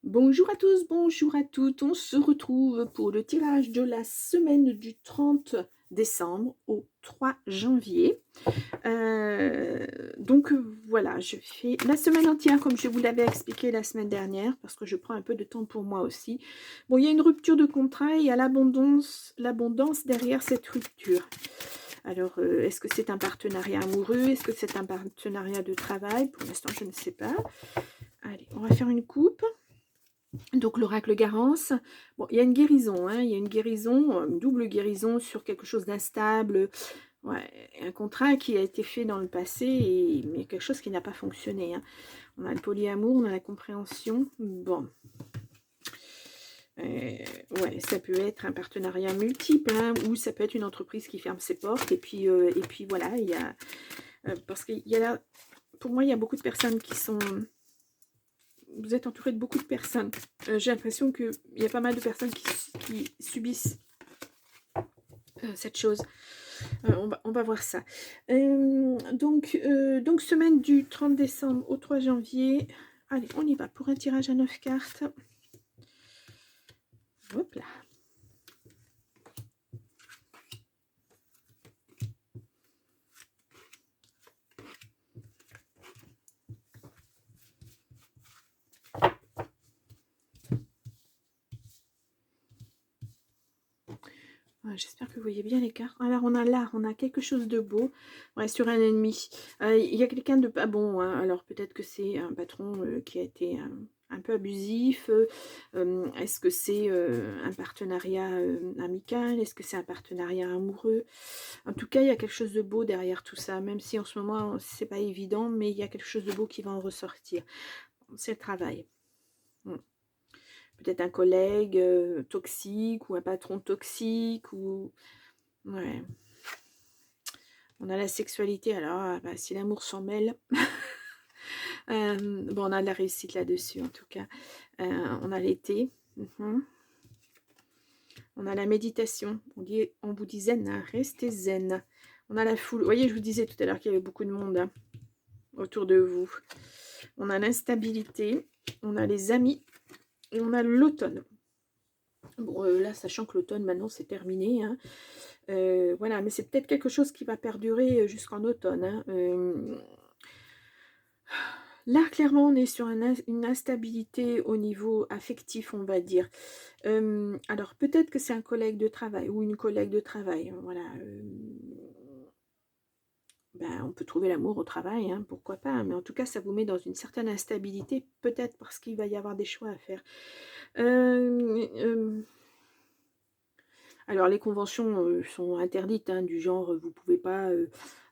Bonjour à tous, bonjour à toutes. On se retrouve pour le tirage de la semaine du 30 décembre au 3 janvier. Voilà, je fais la semaine entière comme je vous l'avais expliqué la semaine dernière parce que je prends un peu de temps pour moi aussi. Bon, il y a une rupture de contrat et il y a l'abondance derrière cette rupture. Alors, est-ce que c'est un partenariat amoureux? Est-ce que c'est un partenariat de travail? Pour l'instant, je ne sais pas. Allez, on va faire une coupe. Donc l'oracle Garance, bon, il y a une guérison, hein, il y a une guérison, une double guérison sur quelque chose d'instable, ouais, un contrat qui a été fait dans le passé, mais quelque chose qui n'a pas fonctionné. Hein. On a le polyamour, on a la compréhension, bon. Ouais, ça peut être un partenariat multiple, hein, ou ça peut être une entreprise qui ferme ses portes, et puis voilà, il y a, parce qu'il y a là, pour moi, il y a beaucoup de personnes qui sont... Vous êtes entouré de beaucoup de personnes. J'ai l'impression qu'il y a pas mal de personnes qui subissent cette chose. On va voir ça. Donc, semaine du 30 décembre au 3 janvier. Allez, on y va pour un tirage à 9 cartes. Hop là. Ouais, j'espère que vous voyez bien les cartes. Alors, on a là, on a quelque chose de beau. Ouais, sur un ennemi. Il y a quelqu'un de pas bon. Hein. Alors, peut-être que c'est un patron qui a été un peu abusif. Est-ce que c'est un partenariat amical? Est-ce que c'est un partenariat amoureux? En tout cas, il y a quelque chose de beau derrière tout ça. Même si en ce moment, c'est pas évident, mais il y a quelque chose de beau qui va en ressortir. C'est le travail. Peut-être un collègue toxique ou un patron toxique ou... Ouais. On a la sexualité, alors bah, si l'amour s'en mêle. Bon, on a de la réussite là-dessus en tout cas. On a l'été. On a la méditation. On vous dit zen, hein, restez zen. On a la foule. Vous voyez, je vous disais tout à l'heure qu'il y avait beaucoup de monde hein, autour de vous. On a l'instabilité. On a les amis. Et on a l'automne. Bon, là, sachant que l'automne, maintenant, c'est terminé. Hein. Voilà, mais c'est peut-être quelque chose qui va perdurer jusqu'en automne. Hein. Là, clairement, on est sur une instabilité au niveau affectif, on va dire. Alors, peut-être que c'est un collègue de travail ou une collègue de travail. Hein, voilà. Ben, on peut trouver l'amour au travail, hein, pourquoi pas. Hein, mais en tout cas, ça vous met dans une certaine instabilité, peut-être parce qu'il va y avoir des choix à faire. Alors, les conventions sont interdites, hein, du genre, vous ne pouvez pas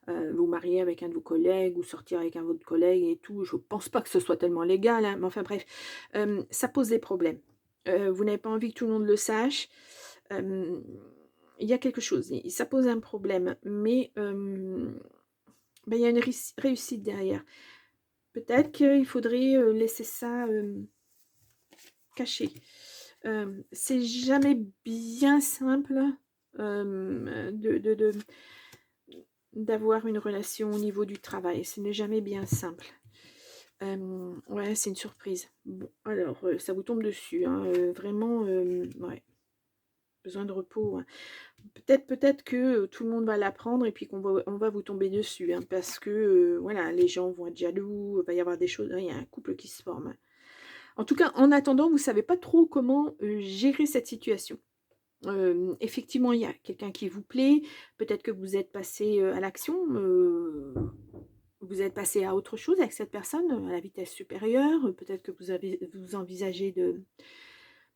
vous marier avec un de vos collègues ou sortir avec un de vos collègues et tout. Je ne pense pas que ce soit tellement légal, hein, mais enfin bref, ça pose des problèmes. Vous n'avez pas envie que tout le monde le sache. Il y a quelque chose, ça pose un problème, mais ben, il y a une réussite derrière. Peut-être qu'il faudrait laisser ça caché. C'est jamais bien simple d'avoir une relation au niveau du travail. Ce n'est jamais bien simple. Ouais, c'est une surprise. Bon, alors, ça vous tombe dessus. Hein, vraiment, ouais, besoin de repos. Hein. Peut-être que tout le monde va l'apprendre et puis on va vous tomber dessus. Hein, parce que, voilà, les gens vont être jaloux, il va y avoir des choses. Il y a un couple qui se forme. En tout cas, en attendant, vous ne savez pas trop comment gérer cette situation. Effectivement, il y a quelqu'un qui vous plaît, peut-être que vous êtes passé à l'action, vous êtes passé à autre chose avec cette personne, à la vitesse supérieure, peut-être que vous envisagez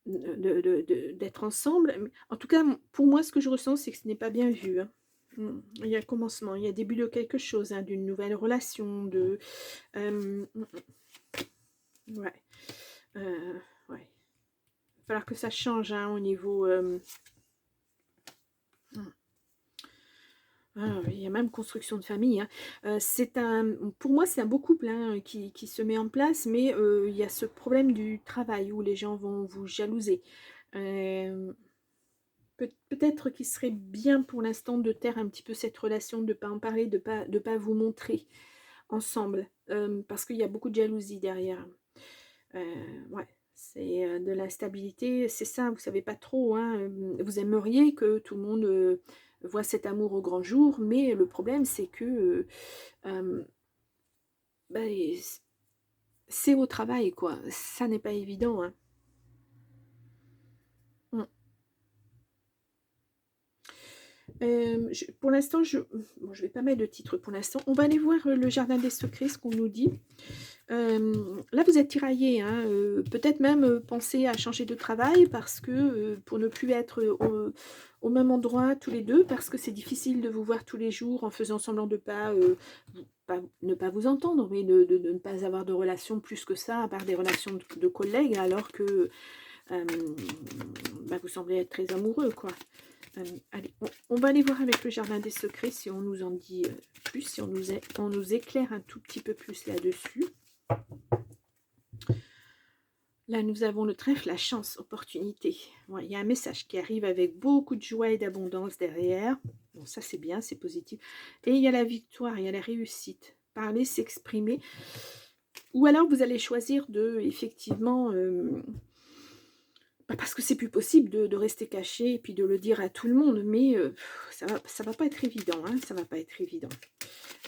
d'être ensemble. En tout cas, pour moi, ce que je ressens, c'est que ce n'est pas bien vu. Hein. Il y a commencement, il y a début de quelque chose, hein, d'une nouvelle relation, de... ouais. Ouais. Il va falloir que ça change hein, au niveau... il y a même construction de famille. Hein. Pour moi, c'est un beau couple hein, qui se met en place, mais il y a ce problème du travail où les gens vont vous jalouser. Peut-être qu'il serait bien pour l'instant de taire un petit peu cette relation, de ne pas en parler, de pas vous montrer ensemble, parce qu'il y a beaucoup de jalousie derrière. Ouais, C'est de l'instabilité, c'est ça, vous savez pas trop, hein, vous aimeriez que tout le monde voit cet amour au grand jour, mais le problème c'est que bah, c'est au travail, quoi. Ça n'est pas évident, hein. Mm. Pour l'instant, bon, je vais pas mettre de titre pour l'instant. On va aller voir le jardin des secrets, ce qu'on nous dit. Là, vous êtes tiraillés, hein, peut-être même penser à changer de travail parce que pour ne plus être au même endroit tous les deux, parce que c'est difficile de vous voir tous les jours en faisant semblant de ne pas vous entendre, mais de ne pas avoir de relation plus que ça, à part des relations de collègues, alors que euh, bah, vous semblez être très amoureux, quoi. Allez, on va aller voir avec le jardin des secrets si on nous en dit plus, si on nous éclaire un tout petit peu plus là-dessus. Là, nous avons le trèfle, la chance, opportunité. Bon, il y a un message qui arrive avec beaucoup de joie et d'abondance derrière. Bon, ça, c'est bien, c'est positif. Et il y a la victoire, il y a la réussite. Parler, s'exprimer. Ou alors, vous allez choisir de, effectivement, parce que c'est plus possible de rester caché et puis de le dire à tout le monde. Mais ça va pas être évident, hein, ça va pas être évident.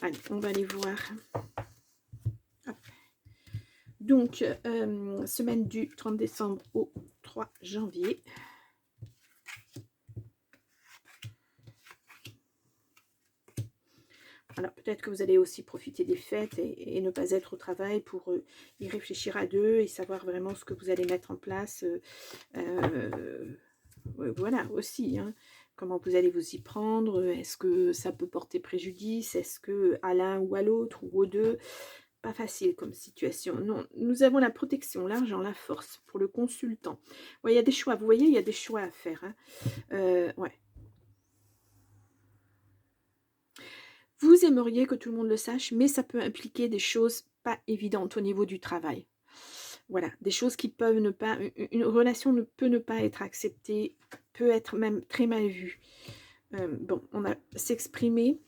Allez, on va aller voir. Hop. Donc, semaine du 30 décembre au 3 janvier. Alors, peut-être que vous allez aussi profiter des fêtes et ne pas être au travail pour y réfléchir à deux et savoir vraiment ce que vous allez mettre en place. Voilà, aussi, hein, comment vous allez vous y prendre. Est-ce que ça peut porter préjudice? Est-ce que à l'un ou à l'autre ou aux deux? Pas facile comme situation. Non, nous avons la protection, l'argent, la force pour le consultant. Ouais, il y a des choix, vous voyez, il y a des choix à faire. Hein. Ouais. Vous aimeriez que tout le monde le sache, mais ça peut impliquer des choses pas évidentes au niveau du travail. Voilà, des choses qui peuvent ne pas... Une relation ne peut ne pas être acceptée, peut être même très mal vue. Bon, on a s'exprimer,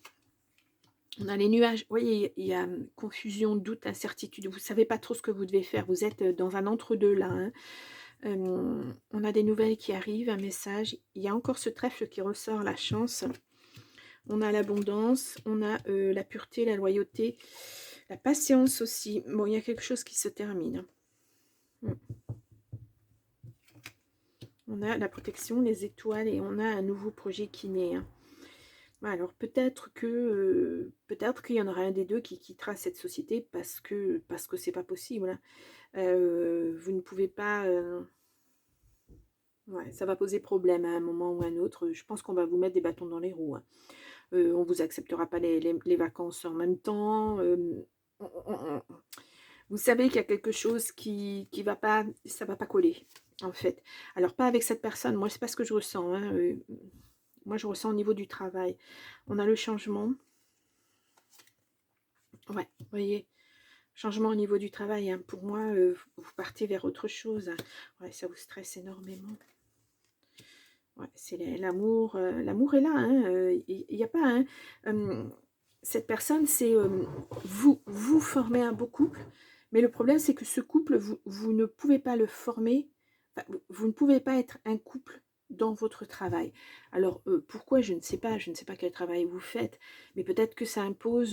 on a les nuages, vous voyez, il y a confusion, doute, incertitude, vous ne savez pas trop ce que vous devez faire, vous êtes dans un entre-deux là. Hein. On a des nouvelles qui arrivent, un message, il y a encore ce trèfle qui ressort, la chance. On a l'abondance, on a la pureté, la loyauté, la patience aussi. Bon, il y a quelque chose qui se termine. On a la protection, les étoiles et on a un nouveau projet qui naît. Hein. Alors peut-être qu'il y en aura un des deux qui quittera cette société parce que c'est pas possible. Hein. Vous ne pouvez pas... ouais, ça va poser problème à un moment ou à un autre. Je pense qu'on va vous mettre des bâtons dans les roues. Hein. On ne vous acceptera pas les vacances en même temps. Vous savez qu'il y a quelque chose qui va pas, ça va pas coller, en fait. Alors, pas avec cette personne. Moi, c'est pas ce que je ressens. Hein. Moi, je ressens au niveau du travail. On a le changement. Ouais, vous voyez, changement au niveau du travail. Hein. Pour moi, vous partez vers autre chose. Hein. Ouais, ça vous stresse énormément. Ouais, c'est l'amour. L'amour est là. Il n'y a pas... Hein, cette personne, c'est vous formez un beau couple, mais le problème, c'est que ce couple, vous ne pouvez pas le former, enfin, vous ne pouvez pas être un couple dans votre travail. Alors, pourquoi? Je ne sais pas, je ne sais pas quel travail vous faites, mais peut-être que ça impose...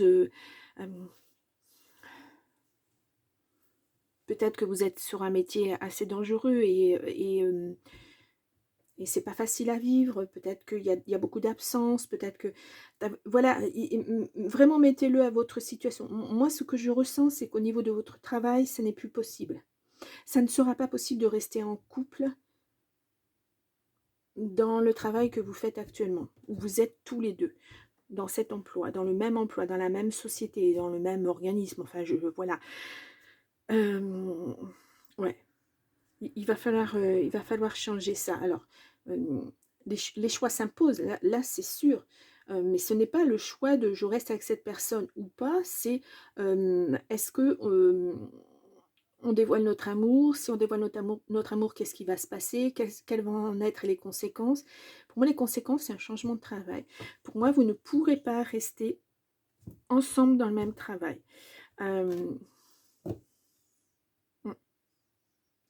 peut-être que vous êtes sur un métier assez dangereux et c'est pas facile à vivre, peut-être qu'il y a beaucoup d'absence, peut-être que... Voilà, vraiment mettez-le à votre situation. Moi, ce que je ressens, c'est qu'au niveau de votre travail, ce n'est plus possible. Ça ne sera pas possible de rester en couple dans le travail que vous faites actuellement, où vous êtes tous les deux, dans cet emploi, dans le même emploi, dans la même société, dans le même organisme, enfin, voilà. Ouais. Il va falloir changer ça. Alors, les choix s'imposent, là c'est sûr. Mais ce n'est pas le choix de je reste avec cette personne ou pas, c'est est-ce que on dévoile notre amour? Si on dévoile notre amour, qu'est-ce qui va se passer? Quelles vont en être les conséquences? Pour moi, les conséquences, c'est un changement de travail. Pour moi, vous ne pourrez pas rester ensemble dans le même travail.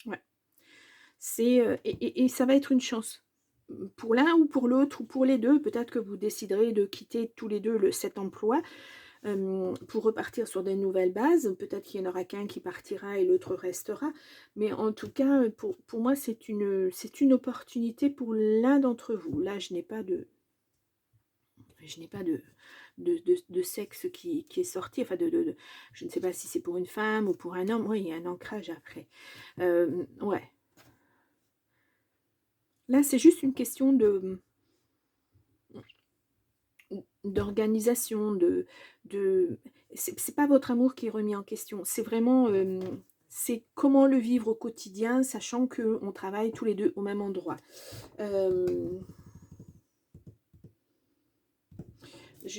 Ouais. Et ça va être une chance. Pour l'un ou pour l'autre ou pour les deux, peut-être que vous déciderez de quitter tous les deux cet emploi pour repartir sur des nouvelles bases. Peut-être qu'il n'y en aura qu'un qui partira et l'autre restera. Mais en tout cas, pour moi, c'est une opportunité pour l'un d'entre vous. Là, je n'ai pas de sexe qui est sorti. Enfin, je ne sais pas si c'est pour une femme ou pour un homme. Oui, il y a un ancrage après. Ouais. Là, c'est juste une question d'organisation, c'est pas votre amour qui est remis en question, c'est vraiment c'est comment le vivre au quotidien, sachant que on travaille tous les deux au même endroit. Je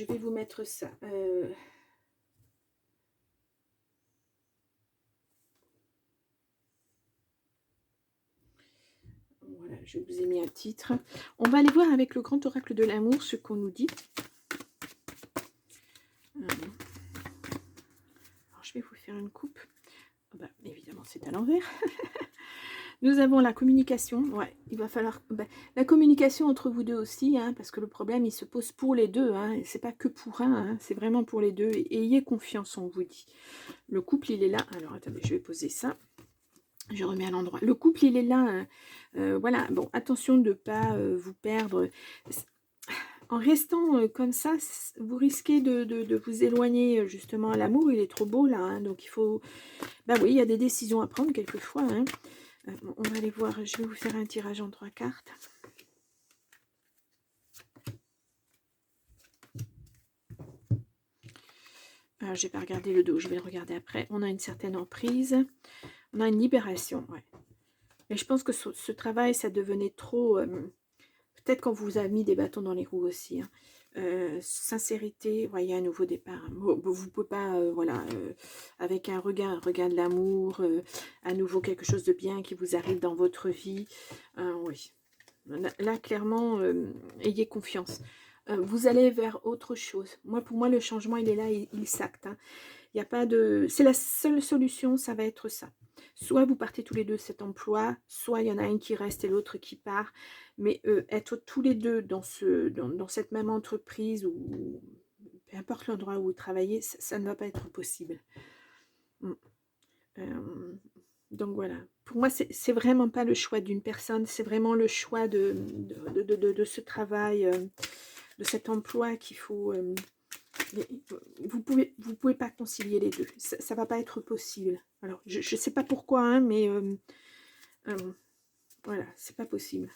vais vous mettre ça. Voilà, je vous ai mis un titre. On va aller voir avec le grand oracle de l'amour ce qu'on nous dit. Alors, je vais vous faire une coupe. Oh bah, évidemment, c'est à l'envers. Nous avons la communication. Ouais, il va falloir... la communication entre vous deux aussi, hein, parce que le problème, il se pose pour les deux. Hein, c'est pas que pour un, hein, c'est vraiment pour les deux. Et ayez confiance, on vous dit. Le couple, il est là. Alors, attendez, je vais poser ça. Je remets à l'endroit. Le couple, il est là. Voilà, bon, attention de ne pas vous perdre. En restant comme ça, vous risquez de vous éloigner justement à l'amour. Il est trop beau là, hein, donc il faut... Bah oui, il y a des décisions à prendre quelquefois. Hein. On va aller voir, je vais vous faire un tirage en 3 cartes. Alors, je n'ai pas regardé le dos, je vais le regarder après. On a une certaine emprise. On a une libération, ouais. Mais je pense que ce travail, ça devenait trop... peut-être qu'on vous a mis des bâtons dans les roues aussi. Hein. Sincérité, voyez un nouveau départ. Vous ne pouvez pas, voilà, avec un regard de l'amour, à nouveau quelque chose de bien qui vous arrive dans votre vie. Oui. Là, clairement, ayez confiance. Vous allez vers autre chose. Pour moi, le changement, il est là, il s'acte. Hein. Il y a pas de... C'est la seule solution, ça va être ça. Soit vous partez tous les deux de cet emploi, soit il y en a un qui reste et l'autre qui part. Mais être tous les deux dans cette même entreprise ou peu importe l'endroit où vous travaillez, ça ne va pas être possible. Donc voilà. Pour moi, c'est vraiment pas le choix d'une personne, c'est vraiment le choix de ce travail, de cet emploi qu'il faut... vous pouvez pas concilier les deux. Ça va pas être possible. Alors, je sais pas pourquoi, hein, mais voilà, c'est pas possible.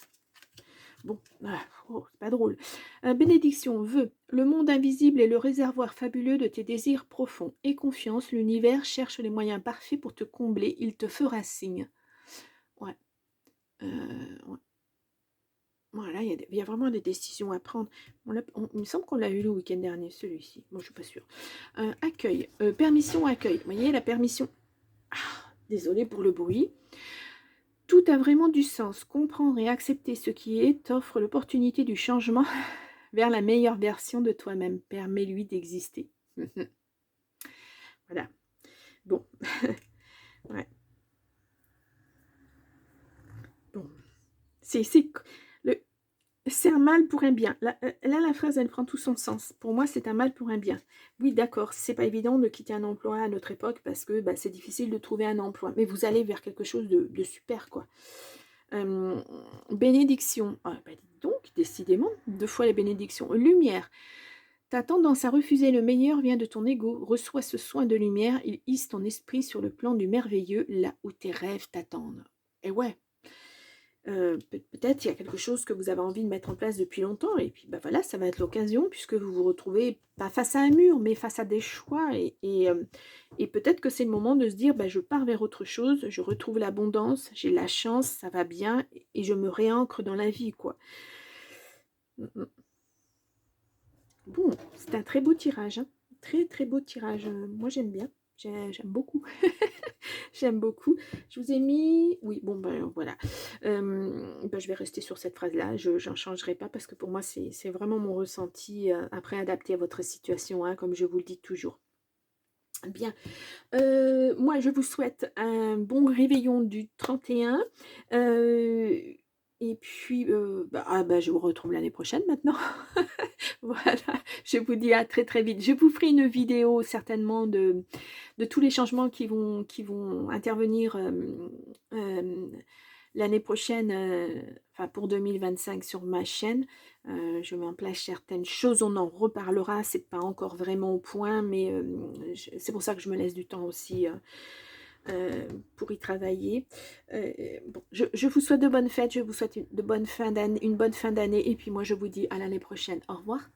Bon, c'est pas drôle. Bénédiction veut. Le monde invisible est le réservoir fabuleux de tes désirs profonds. Aie confiance, l'univers cherche les moyens parfaits pour te combler. Il te fera signe. Ouais. Ouais. Voilà, il y a vraiment des décisions à prendre. Il me semble qu'on l'a eu le week-end dernier, celui-ci. Bon, je suis pas sûre. Accueil. Permission, accueil. Vous voyez, la permission... désolée pour le bruit. Tout a vraiment du sens. Comprendre et accepter ce qui est t'offre l'opportunité du changement vers la meilleure version de toi-même. Permets-lui d'exister. Voilà. Bon. Ouais. Bon. C'est un mal pour un bien. Là, la phrase, elle prend tout son sens. Pour moi, c'est un mal pour un bien. Oui, d'accord, c'est pas évident de quitter un emploi à notre époque parce que c'est difficile de trouver un emploi. Mais vous allez vers quelque chose de super, quoi. Bénédiction. Dis donc, décidément, 2 fois les bénédictions. Lumière. Ta tendance à refuser le meilleur vient de ton ego. Reçois ce soin de lumière. Il hisse ton esprit sur le plan du merveilleux, là où tes rêves t'attendent. Et ouais. Peut-être il y a quelque chose que vous avez envie de mettre en place depuis longtemps et puis voilà, ça va être l'occasion puisque vous vous retrouvez pas face à un mur mais face à des choix et peut-être que c'est le moment de se dire je pars vers autre chose, je retrouve l'abondance, j'ai la chance, ça va bien et je me réancre dans la vie, quoi. Bon, c'est un très beau tirage, hein. Très très beau tirage, moi j'aime bien, j'aime beaucoup. J'aime beaucoup. Je vous ai mis... Oui, bon, voilà. Je vais rester sur cette phrase-là. Je n'en changerai pas parce que pour moi, c'est vraiment mon ressenti après adapté à votre situation, hein, comme je vous le dis toujours. Bien. Moi, je vous souhaite un bon réveillon du 31, et puis, je vous retrouve l'année prochaine maintenant. Voilà, je vous dis à très, très vite. Je vous ferai une vidéo certainement de tous les changements qui vont intervenir, l'année prochaine, enfin pour 2025 sur ma chaîne. Je mets en place certaines choses, on en reparlera, c'est pas encore vraiment au point, mais c'est pour ça que je me laisse du temps aussi, pour y travailler. Bon, je vous souhaite de bonnes fêtes, je vous souhaite une bonne fin d'année, et puis moi je vous dis à l'année prochaine. Au revoir.